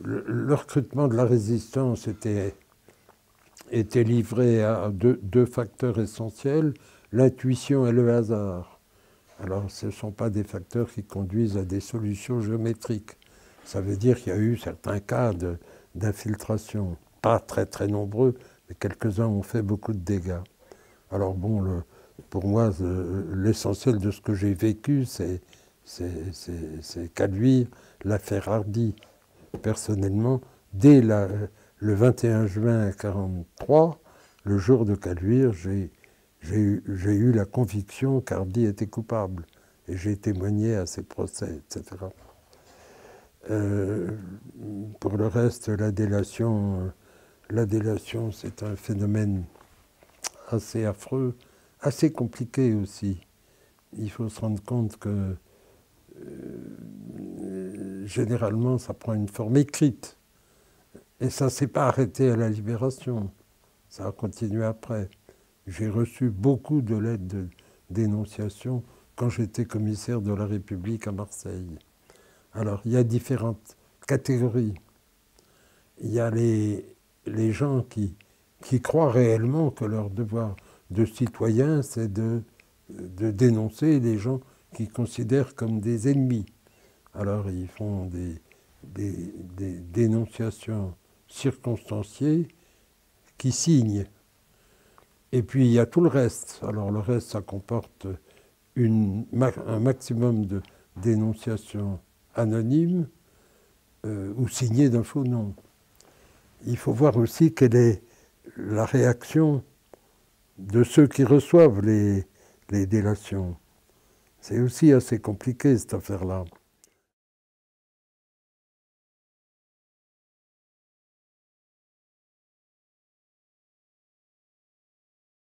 Le recrutement de la résistance était livré à deux facteurs essentiels, l'intuition et le hasard. Alors ce ne sont pas des facteurs qui conduisent à des solutions géométriques. Ça veut dire qu'il y a eu certains cas d'infiltration, pas très très nombreux, mais quelques-uns ont fait beaucoup de dégâts. Alors bon, pour moi, l'essentiel de ce que j'ai vécu, c'est Caluire, l'affaire Hardy. Personnellement, dès le 21 juin 1943, le jour de Caluire, j'ai eu la conviction qu'Hardy était coupable. Et j'ai témoigné à ses procès, etc. Pour le reste, la délation, c'est un phénomène assez affreux, assez compliqué aussi. Il faut se rendre compte que généralement, ça prend une forme écrite. Et ça ne s'est pas arrêté à la Libération. Ça a continué après. J'ai reçu beaucoup de lettres de dénonciation quand j'étais commissaire de la République à Marseille. Alors, il y a différentes catégories. Il y a les gens qui croient réellement que leur devoir de citoyen, c'est de dénoncer les gens qu'ils considèrent comme des ennemis. Alors, ils font des dénonciations circonstanciées qui signent. Et puis, il y a tout le reste. Alors, le reste, ça comporte un maximum de dénonciations anonymes ou signées d'un faux nom. Il faut voir aussi quelle est la réaction de ceux qui reçoivent les délations. C'est aussi assez compliqué, cette affaire-là.